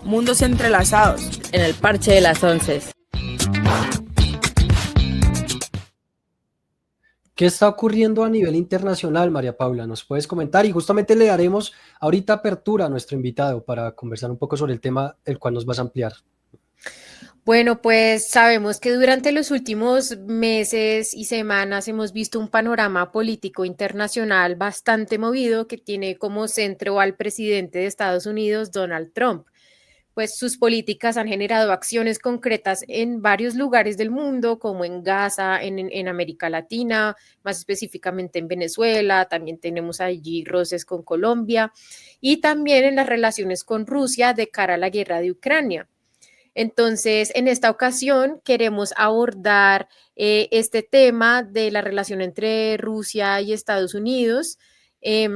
Mundos entrelazados. En el parche de las 11. ¿Qué está ocurriendo a nivel internacional, María Paula? ¿Nos puedes comentar? Y justamente le daremos ahorita apertura a nuestro invitado para conversar un poco sobre el tema el cual nos vas a ampliar. Bueno, pues sabemos que durante los últimos meses y semanas hemos visto un panorama político internacional bastante movido que tiene como centro al presidente de Estados Unidos, Donald Trump. Pues sus políticas han generado acciones concretas en varios lugares del mundo, como en Gaza, en América Latina, más específicamente en Venezuela, también tenemos allí roces con Colombia y también en las relaciones con Rusia de cara a la guerra de Ucrania. Entonces, en esta ocasión queremos abordar este tema de la relación entre Rusia y Estados Unidos, em,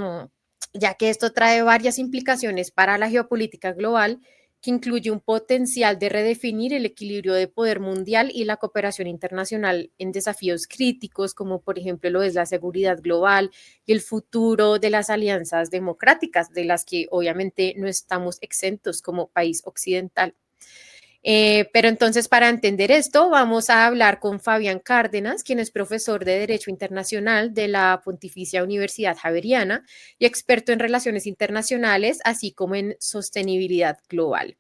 ya que esto trae varias implicaciones para la geopolítica global, que incluye un potencial de redefinir el equilibrio de poder mundial y la cooperación internacional en desafíos críticos, como por ejemplo lo es la seguridad global y el futuro de las alianzas democráticas, de las que obviamente no estamos exentos como país occidental. Pero entonces, para entender esto, vamos a hablar con Fabián Cárdenas, quien es profesor de Derecho Internacional de la Pontificia Universidad Javeriana y experto en relaciones internacionales, así como en sostenibilidad global.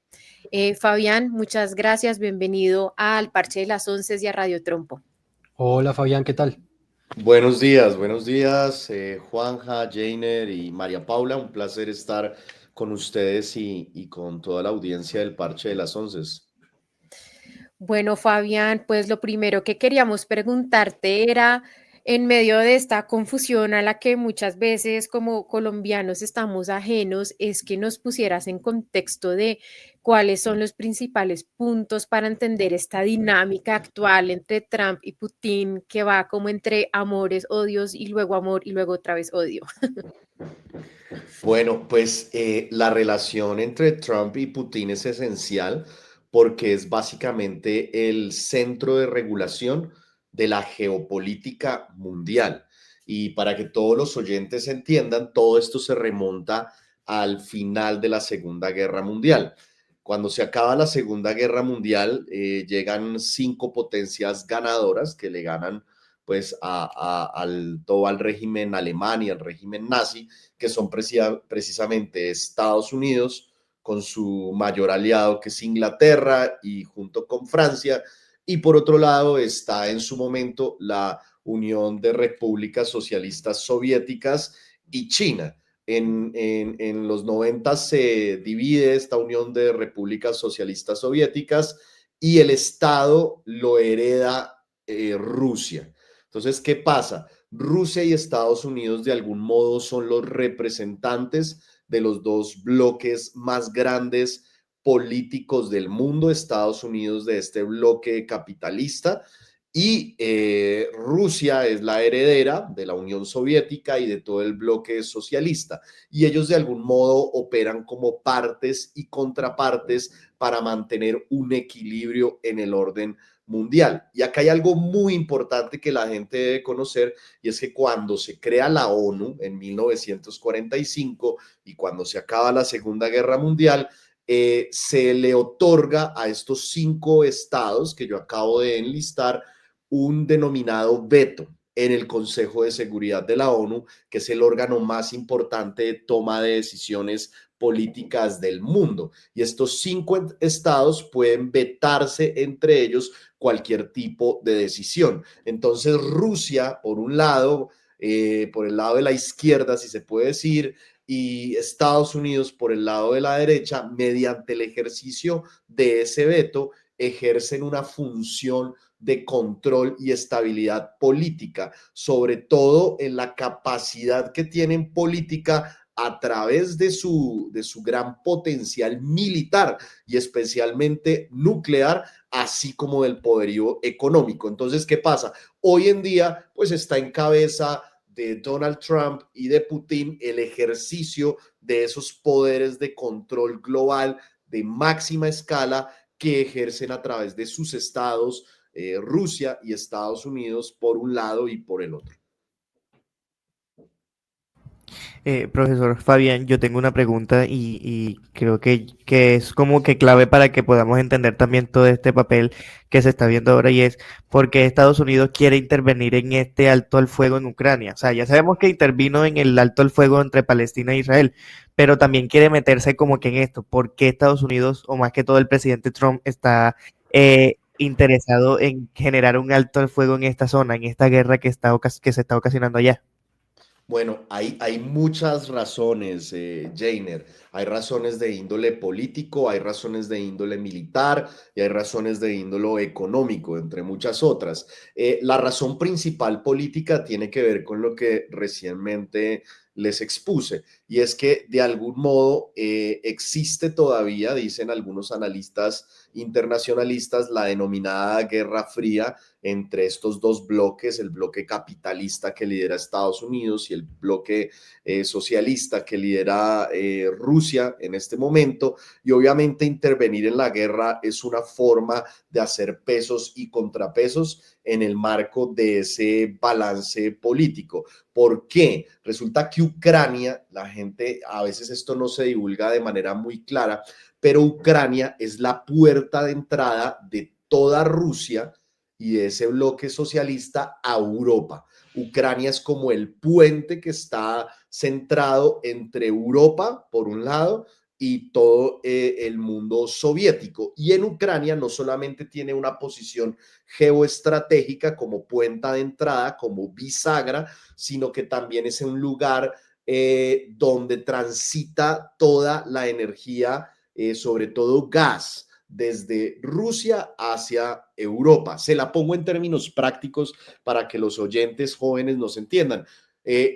Fabián, muchas gracias. Bienvenido al Parche de las 11 y a Radio Trompo. Hola Fabián, ¿qué tal? Buenos días, Juanja, Jainer y María Paula. Un placer estar con ustedes y con toda la audiencia del Parche de las 11. Bueno, Fabián, pues lo primero que queríamos preguntarte era, en medio de esta confusión a la que muchas veces como colombianos estamos ajenos, es que nos pusieras en contexto de cuáles son los principales puntos para entender esta dinámica actual entre Trump y Putin, que va como entre amores, odios y luego amor y luego otra vez odio. Bueno, pues la relación entre Trump y Putin es esencial porque es básicamente el centro de regulación de la geopolítica mundial. Y para que todos los oyentes entiendan, todo esto se remonta al final de la Segunda Guerra Mundial. Cuando se acaba la Segunda Guerra Mundial, llegan 5 potencias ganadoras que le ganan pues todo al régimen alemán y al régimen nazi, que son precisamente Estados Unidos, con su mayor aliado que es Inglaterra y junto con Francia, y por otro lado está en su momento la Unión de Repúblicas Socialistas Soviéticas y China. En los 90 se divide esta Unión de Repúblicas Socialistas Soviéticas y el Estado lo hereda Rusia. Entonces, ¿qué pasa? Rusia y Estados Unidos de algún modo son los representantes de los dos bloques más grandes políticos del mundo. Estados Unidos de este bloque capitalista y Rusia es la heredera de la Unión Soviética y de todo el bloque socialista. Y ellos de algún modo operan como partes y contrapartes para mantener un equilibrio en el orden mundial. Y acá hay algo muy importante que la gente debe conocer, y es que cuando se crea la ONU en 1945 y cuando se acaba la Segunda Guerra Mundial, se le otorga a estos 5 estados que yo acabo de enlistar un denominado veto en el Consejo de Seguridad de la ONU, que es el órgano más importante de toma de decisiones políticas del mundo. Y estos 5 estados pueden vetarse entre ellos cualquier tipo de decisión. Entonces Rusia, por un lado, por el lado de la izquierda, si se puede decir, y Estados Unidos por el lado de la derecha, mediante el ejercicio de ese veto, ejercen una función de control y estabilidad política, sobre todo en la capacidad que tienen política a través de su gran potencial militar y especialmente nuclear, así como del poderío económico. Entonces, ¿qué pasa? Hoy en día, pues está en cabeza de Donald Trump y de Putin el ejercicio de esos poderes de control global de máxima escala que ejercen a través de sus estados, Rusia y Estados Unidos por un lado y por el otro. Profesor Fabián, yo tengo una pregunta y creo que es como que clave para que podamos entender también todo este papel que se está viendo ahora y es por qué Estados Unidos quiere intervenir en este alto al fuego en Ucrania. O sea, ya sabemos que intervino en el alto al fuego entre Palestina e Israel, pero también quiere meterse como que en esto. ¿Por qué Estados Unidos, o más que todo el presidente Trump, está interesado en generar un alto al fuego en esta zona, en esta guerra que se está ocasionando allá? Bueno, hay muchas razones, Jainer. Hay razones de índole político, hay razones de índole militar y hay razones de índole económico, entre muchas otras. La razón principal política tiene que ver con lo que recientemente les expuse, y es que de algún modo existe todavía, dicen algunos analistas internacionalistas, la denominada Guerra Fría entre estos dos bloques, el bloque capitalista que lidera Estados Unidos y el bloque socialista que lidera Rusia en este momento. Y obviamente intervenir en la guerra es una forma de hacer pesos y contrapesos en el marco de ese balance político. ¿Por qué? Resulta que Ucrania, la gente, a veces esto no se divulga de manera muy clara, pero Ucrania es la puerta de entrada de toda Rusia y de ese bloque socialista a Europa. Ucrania es como el puente que está centrado entre Europa, por un lado, y todo el mundo soviético. Y en Ucrania no solamente tiene una posición geoestratégica como puerta de entrada, como bisagra, sino que también es un lugar donde transita toda la energía, sobre todo gas, desde Rusia hacia Europa. Se la pongo en términos prácticos para que los oyentes jóvenes nos entiendan.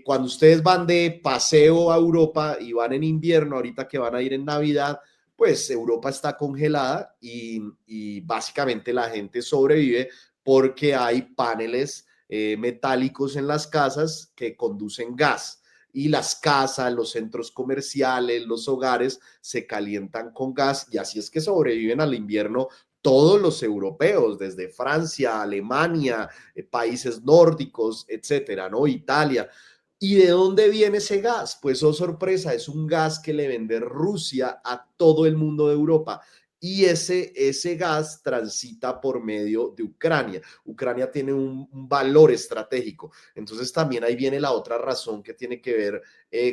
Cuando ustedes van de paseo a Europa y van en invierno, ahorita que van a ir en Navidad, pues Europa está congelada y básicamente la gente sobrevive porque hay paneles metálicos en las casas que conducen gas, y las casas, los centros comerciales, los hogares se calientan con gas, y así es que sobreviven al invierno todos los europeos, desde Francia, Alemania, países nórdicos, etcétera, ¿no? Italia. ¿Y de dónde viene ese gas? Pues, oh sorpresa, es un gas que le vende Rusia a todo el mundo de Europa. Y ese gas transita por medio de Ucrania. Ucrania tiene un valor estratégico. Entonces también ahí viene la otra razón que tiene que ver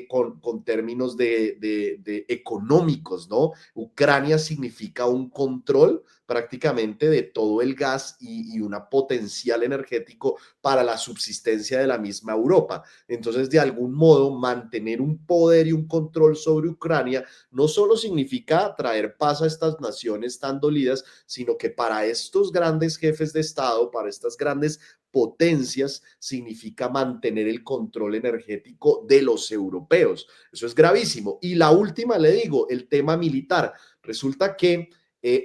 con términos de económicos, ¿no? Ucrania significa un control prácticamente de todo el gas y un potencial energético para la subsistencia de la misma Europa. Entonces, de algún modo, mantener un poder y un control sobre Ucrania no solo significa traer paz a estas naciones tan dolidas, sino que para estos grandes jefes de Estado, para estas grandes potencias, significa mantener el control energético de los europeos. Eso es gravísimo. Y la última, le digo, el tema militar. Resulta que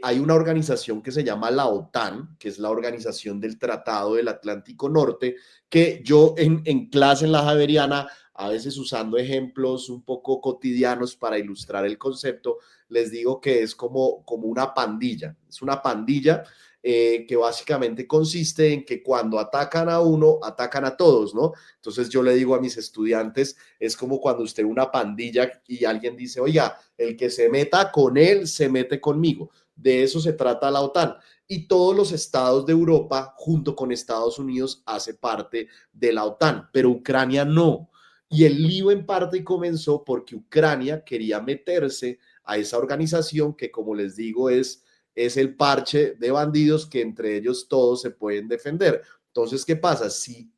hay una organización que se llama la OTAN, que es la Organización del Tratado del Atlántico Norte, que yo en clase en la Javeriana, a veces usando ejemplos un poco cotidianos para ilustrar el concepto, les digo que es como una pandilla. Es una pandilla que básicamente consiste en que cuando atacan a uno, atacan a todos, ¿no? Entonces yo le digo a mis estudiantes, es como cuando usted una pandilla y alguien dice, oiga, el que se meta con él, se mete conmigo. De eso se trata la OTAN. Y todos los estados de Europa, junto con Estados Unidos, hace parte de la OTAN, pero Ucrania no. Y el lío en parte comenzó porque Ucrania quería meterse a esa organización que, como les digo, es el parche de bandidos que entre ellos todos se pueden defender. Entonces, ¿qué pasa? Si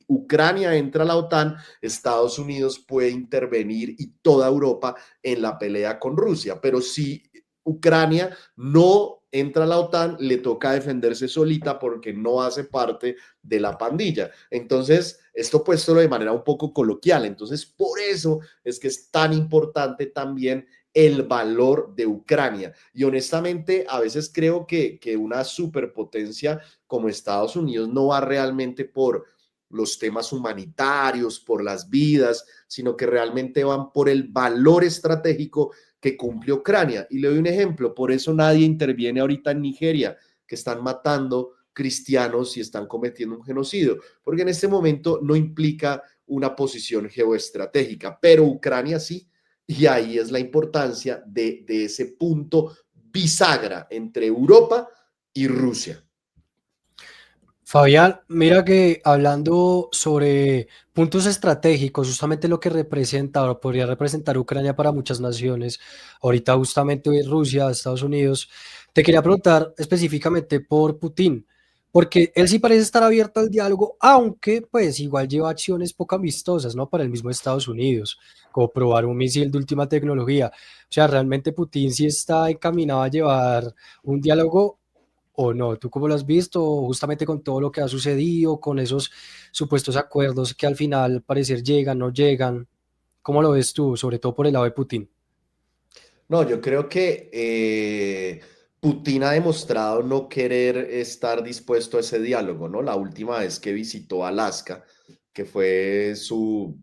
Ucrania entra a la OTAN, Estados Unidos puede intervenir y toda Europa en la pelea con Rusia. Pero si Ucrania no entra a la OTAN, le toca defenderse solita porque no hace parte de la pandilla. Entonces, esto puesto de manera un poco coloquial. Entonces, por eso es que es tan importante también el valor de Ucrania. Y honestamente, a veces creo que una superpotencia como Estados Unidos no va realmente por los temas humanitarios, por las vidas, sino que realmente van por el valor estratégico que cumple Ucrania. Y le doy un ejemplo, por eso nadie interviene ahorita en Nigeria, que están matando cristianos y están cometiendo un genocidio, porque en este momento no implica una posición geoestratégica, pero Ucrania sí, y ahí es la importancia de ese punto bisagra entre Europa y Rusia. Fabián, mira que hablando sobre puntos estratégicos, justamente lo que representa o podría representar Ucrania para muchas naciones, ahorita justamente Rusia, Estados Unidos, te quería preguntar específicamente por Putin, porque él sí parece estar abierto al diálogo, aunque pues igual lleva acciones poco amistosas, ¿no? Para el mismo Estados Unidos, como probar un misil de última tecnología. O sea, realmente Putin sí está encaminado a llevar un diálogo o no. ¿Tú cómo lo has visto justamente con todo lo que ha sucedido, con esos supuestos acuerdos que al final parecer llegan, no llegan? ¿Cómo lo ves tú, sobre todo por el lado de Putin? No, yo creo que Putin ha demostrado no querer estar dispuesto a ese diálogo, ¿no? La última vez que visitó Alaska, que fue su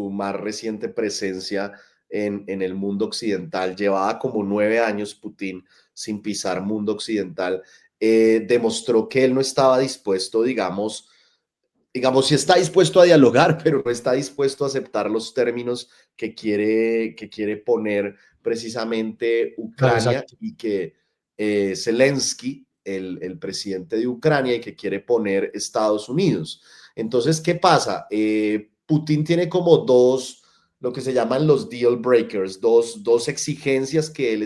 más reciente presencia en el mundo occidental, llevaba como 9 años Putin sin pisar mundo occidental, demostró que él no estaba dispuesto, digamos, sí está dispuesto a dialogar, pero no está dispuesto a aceptar los términos que quiere poner precisamente Claro, Ucrania exacto. y que Zelensky, el presidente de Ucrania, y que quiere poner Estados Unidos. Entonces, ¿qué pasa? Putin tiene como lo que se llaman los deal breakers, dos exigencias que él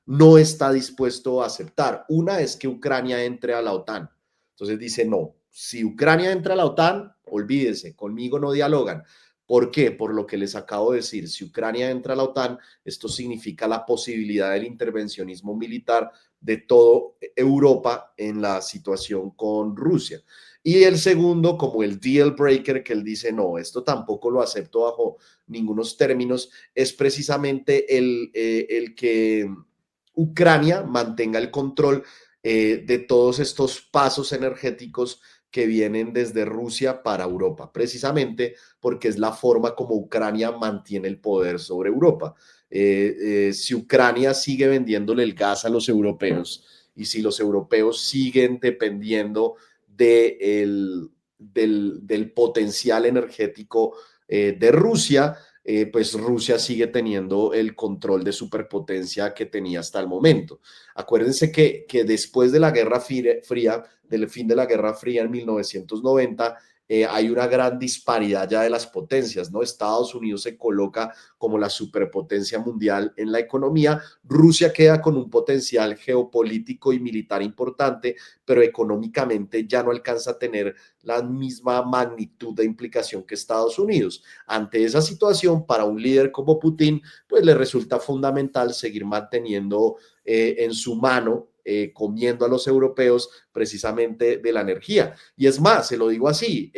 no está dispuesto a aceptar. Una es que Ucrania entre a la OTAN. Entonces dice, no, si Ucrania entra a la OTAN, olvídese, conmigo no dialogan. ¿Por qué? Por lo que les acabo de decir, si Ucrania entra a la OTAN, esto significa la posibilidad del intervencionismo militar de toda Europa en la situación con Rusia. Y el segundo, como el deal breaker, que él dice, no, esto tampoco lo acepto bajo ningunos términos, es precisamente el que Ucrania mantenga el control de todos estos pasos energéticos que vienen desde Rusia para Europa, precisamente porque es la forma como Ucrania mantiene el poder sobre Europa. Si Ucrania sigue vendiéndole el gas a los europeos y si los europeos siguen dependiendo del potencial energético de Rusia, pues Rusia sigue teniendo el control de superpotencia que tenía hasta el momento. Acuérdense que después de la Guerra Fría, del fin de la Guerra Fría en 1990, hay una gran disparidad ya de las potencias, ¿no? Estados Unidos se coloca como la superpotencia mundial en la economía, Rusia queda con un potencial geopolítico y militar importante, pero económicamente ya no alcanza a tener la misma magnitud de implicación que Estados Unidos. Ante esa situación, para un líder como Putin, pues le resulta fundamental seguir manteniendo en su mano, comiendo a los europeos precisamente de la energía. Y es más, se lo digo así,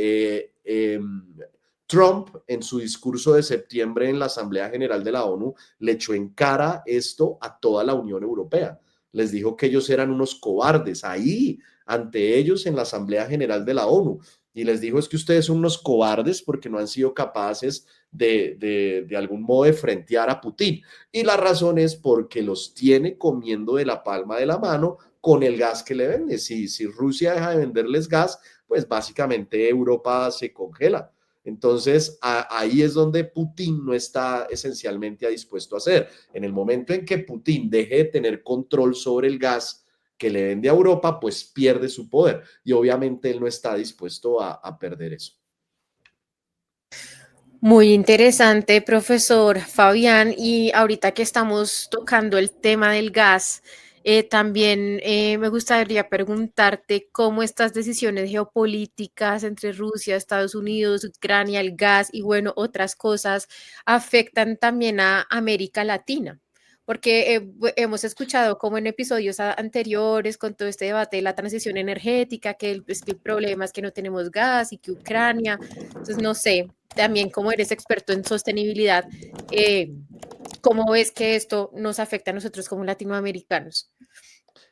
Trump en su discurso de septiembre en la Asamblea General de la ONU le echó en cara esto a toda la Unión Europea. Les dijo que ellos eran unos cobardes ahí ante ellos en la Asamblea General de la ONU. Y les dijo, es que ustedes son unos cobardes porque no han sido capaces de algún modo de frentear a Putin. Y la razón es porque los tiene comiendo de la palma de la mano con el gas que le vende. Si Rusia deja de venderles gas, pues básicamente Europa se congela. Entonces, ahí es donde Putin no está esencialmente dispuesto a hacer. En el momento en que Putin deje de tener control sobre el gas que le vende a Europa, pues pierde su poder. Y obviamente él no está dispuesto a perder eso. Muy interesante, profesor Fabián. Y ahorita que estamos tocando el tema del gas, también me gustaría preguntarte cómo estas decisiones geopolíticas entre Rusia, Estados Unidos, Ucrania, el gas y bueno, otras cosas afectan también a América Latina. Porque hemos escuchado como en episodios anteriores con todo este debate de la transición energética, que el problema es que no tenemos gas y que Ucrania, entonces no sé, también como eres experto en sostenibilidad, eh, ¿cómo ves que esto nos afecta a nosotros como latinoamericanos?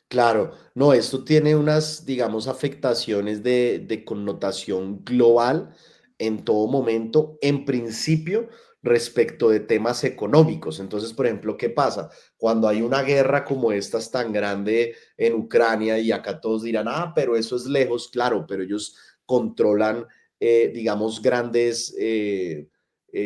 Claro, no, esto tiene unas, digamos, afectaciones de connotación global en todo momento, en principio respecto de temas económicos. Entonces, por ejemplo, ¿qué pasa? Cuando hay una guerra como esta es tan grande en Ucrania y acá todos dirán, pero eso es lejos, claro, pero ellos controlan digamos, grandes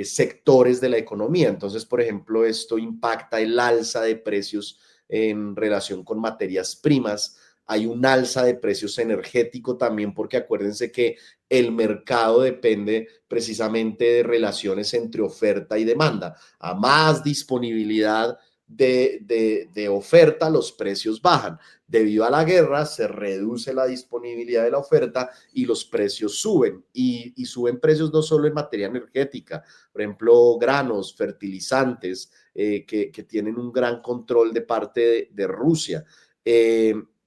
sectores de la economía. Entonces, por ejemplo, esto impacta el alza de precios en relación con materias primas. Hay un alza de precios energético también, porque acuérdense que el mercado depende precisamente de relaciones entre oferta y demanda. A más disponibilidad de oferta, los precios bajan. Debido a la guerra, se reduce la disponibilidad de la oferta y los precios suben. Y suben precios no solo en materia energética, por ejemplo, granos, fertilizantes, que tienen un gran control de parte de Rusia.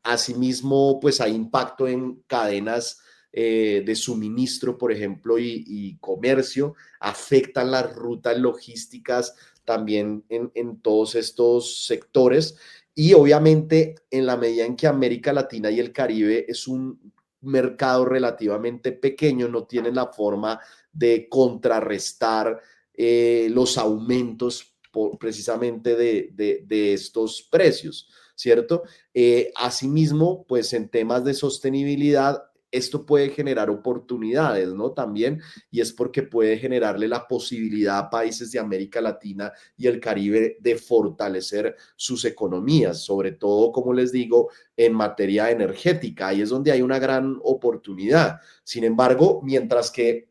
Asimismo, pues hay impacto en cadenas de suministro, por ejemplo, y comercio, afectan las rutas logísticas también en todos estos sectores. Y obviamente, en la medida en que América Latina y el Caribe es un mercado relativamente pequeño, no tienen la forma de contrarrestar los aumentos precisamente de estos precios, ¿cierto? Asimismo, pues en temas de sostenibilidad, esto puede generar oportunidades, ¿no? También, y es porque puede generarle la posibilidad a países de América Latina y el Caribe de fortalecer sus economías, sobre todo, como les digo, en materia energética. Ahí es donde hay una gran oportunidad. Sin embargo, mientras que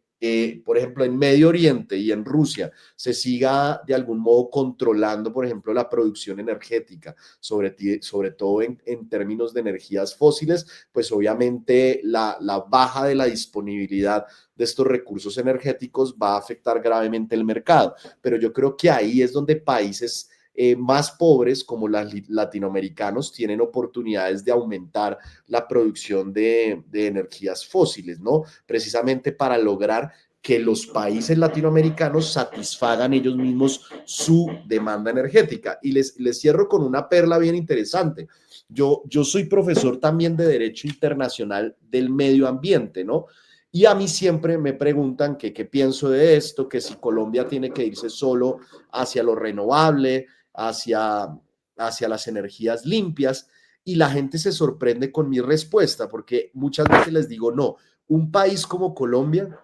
por ejemplo, en Medio Oriente y en Rusia se siga de algún modo controlando, por ejemplo, la producción energética, sobre todo en términos de energías fósiles, pues obviamente la baja de la disponibilidad de estos recursos energéticos va a afectar gravemente el mercado. Pero yo creo que ahí es donde países más pobres como los latinoamericanos tienen oportunidades de aumentar la producción de energías fósiles, ¿no? Precisamente para lograr que los países latinoamericanos satisfagan ellos mismos su demanda energética. Y les cierro con una perla bien interesante. Yo soy profesor también de Derecho Internacional del Medio Ambiente, ¿no? Y a mí siempre me preguntan que qué pienso de esto, que si Colombia tiene que irse solo hacia lo renovable, hacia las energías limpias, y la gente se sorprende con mi respuesta, porque muchas veces les digo, no, un país como Colombia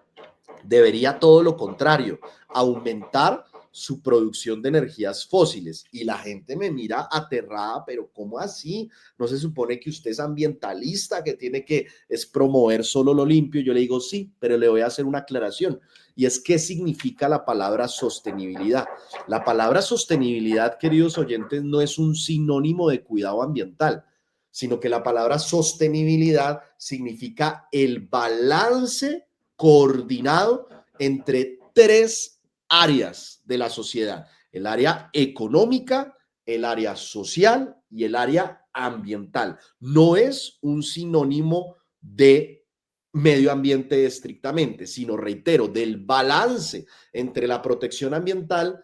debería todo lo contrario, aumentar su producción de energías fósiles. Y la gente me mira aterrada, pero ¿cómo así? ¿No se supone que usted es ambientalista, que tiene que es promover solo lo limpio? Yo le digo sí, pero le voy a hacer una aclaración. Y es qué significa la palabra sostenibilidad. La palabra sostenibilidad, queridos oyentes, no es un sinónimo de cuidado ambiental, sino que la palabra sostenibilidad significa el balance coordinado entre tres áreas de la sociedad: el área económica, el área social y el área ambiental. No es un sinónimo de medio ambiente estrictamente, sino, reitero, del balance entre la protección ambiental,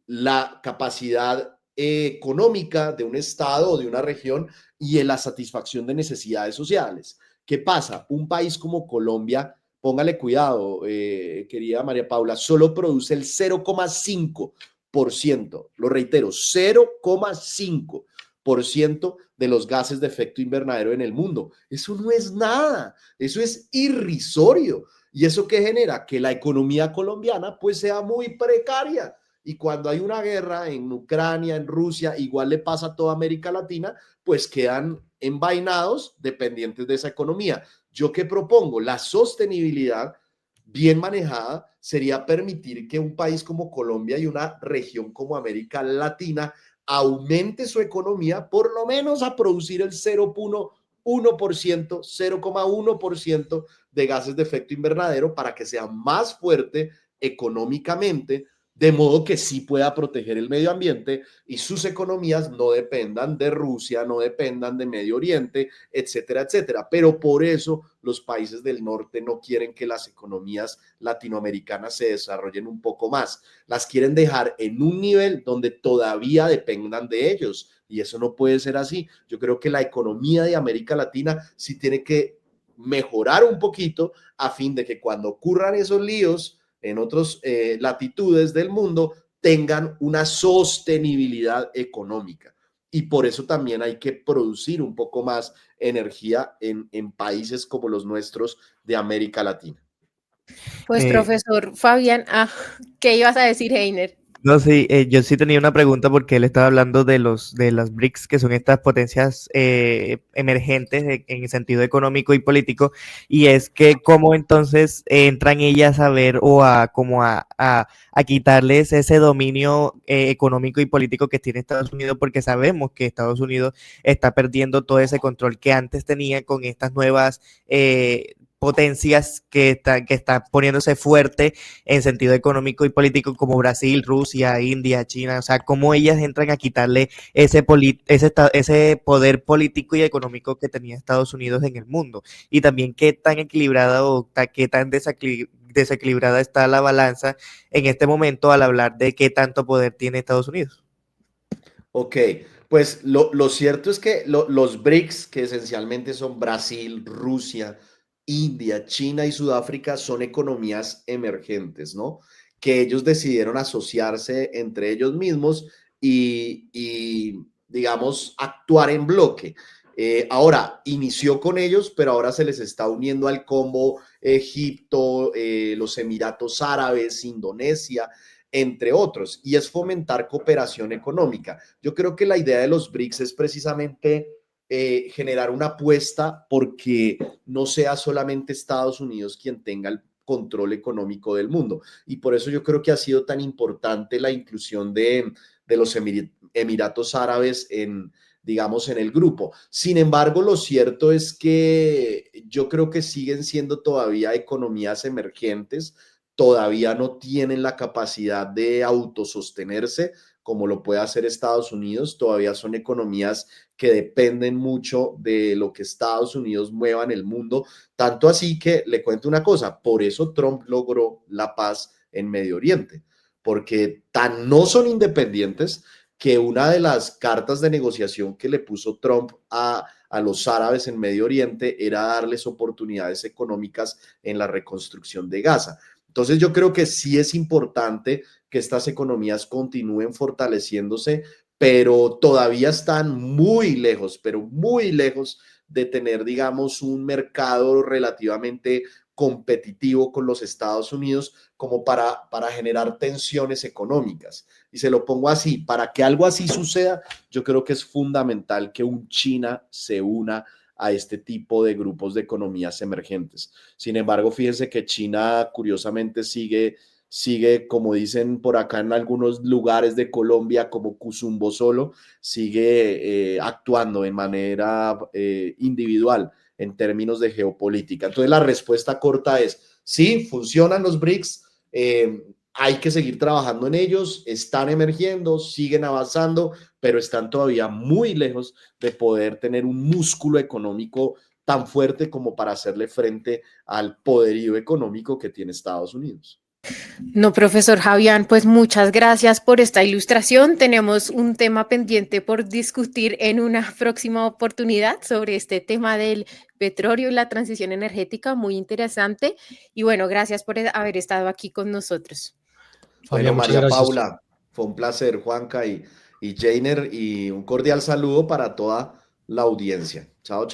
la capacidad económica de un estado o de una región y en la satisfacción de necesidades sociales. ¿Qué pasa? Un país como Colombia, póngale cuidado, querida María Paula, solo produce el 0,5%, lo reitero, 0,5% de los gases de efecto invernadero en el mundo. Eso no es nada, eso es irrisorio. ¿Y eso qué genera? Que la economía colombiana pues sea muy precaria. Y cuando hay una guerra en Ucrania, en Rusia, igual le pasa a toda América Latina, pues quedan envainados dependientes de esa economía. ¿Yo qué propongo? La sostenibilidad bien manejada sería permitir que un país como Colombia y una región como América Latina aumente su economía por lo menos a producir el 0,1% de gases de efecto invernadero para que sea más fuerte económicamente, de modo que sí pueda proteger el medio ambiente y sus economías no dependan de Rusia, no dependan de Medio Oriente, etcétera, etcétera. Pero por eso los países del norte no quieren que las economías latinoamericanas se desarrollen un poco más. Las quieren dejar en un nivel donde todavía dependan de ellos. Y eso no puede ser así. Yo creo que la economía de América Latina sí tiene que mejorar un poquito a fin de que cuando ocurran esos líos en otras latitudes del mundo tengan una sostenibilidad económica. Y por eso también hay que producir un poco más energía en países como los nuestros de América Latina. Pues Eh, profesor Fabián, ¿qué ibas a decir, Heiner? No, sí, yo sí tenía una pregunta porque él estaba hablando de las BRICS, que son estas potencias emergentes en el sentido económico y político, y es que cómo entonces entran ellas a ver o a como a quitarles ese dominio económico y político que tiene Estados Unidos, porque sabemos que Estados Unidos está perdiendo todo ese control que antes tenía con estas nuevas potencias que están poniéndose fuerte en sentido económico y político como Brasil, Rusia, India, China, o sea, cómo ellas entran a quitarle ese poder político y económico que tenía Estados Unidos en el mundo. Y también qué tan equilibrada o qué tan desequilibrada está la balanza en este momento al hablar de qué tanto poder tiene Estados Unidos. Ok, pues lo cierto es que los BRICS, que esencialmente son Brasil, Rusia, India, China y Sudáfrica, son economías emergentes, ¿no? Que ellos decidieron asociarse entre ellos mismos digamos, actuar en bloque. Ahora, inició con ellos, pero ahora se les está uniendo al combo Egipto, los Emiratos Árabes, Indonesia, entre otros, y es fomentar cooperación económica. Yo creo que la idea de los BRICS es precisamente generar una apuesta porque no sea solamente Estados Unidos quien tenga el control económico del mundo. Y por eso yo creo que ha sido tan importante la inclusión de los Emiratos Árabes digamos, en el grupo. Sin embargo, lo cierto es que yo creo que siguen siendo todavía economías emergentes, todavía no tienen la capacidad de autosostenerse como lo puede hacer Estados Unidos, todavía son economías que dependen mucho de lo que Estados Unidos mueva en el mundo, tanto así que le cuento una cosa, por eso Trump logró la paz en Medio Oriente, porque tan no son independientes que una de las cartas de negociación que le puso Trump a los árabes en Medio Oriente era darles oportunidades económicas en la reconstrucción de Gaza. Entonces yo creo que sí es importante que estas economías continúen fortaleciéndose, pero todavía están muy lejos, pero muy lejos de tener, digamos, un mercado relativamente competitivo con los Estados Unidos como para generar tensiones económicas. Y se lo pongo así, para que algo así suceda, yo creo que es fundamental que un China se una a este tipo de grupos de economías emergentes. Sin embargo, fíjense que China curiosamente sigue, como dicen por acá en algunos lugares de Colombia, como Cuzumbo solo, sigue actuando de manera individual en términos de geopolítica. Entonces, la respuesta corta es, sí, funcionan los BRICS, hay que seguir trabajando en ellos, están emergiendo, siguen avanzando, pero están todavía muy lejos de poder tener un músculo económico tan fuerte como para hacerle frente al poderío económico que tiene Estados Unidos. No, profesor Javián, pues muchas gracias por esta ilustración. Tenemos un tema pendiente por discutir en una próxima oportunidad sobre este tema del petróleo y la transición energética, muy interesante. Y bueno, gracias por haber estado aquí con nosotros. Bueno, Fabián, muchas María gracias. Paula, fue un placer, Juanca y Jainer, y un cordial saludo para toda la audiencia. Chao, chao.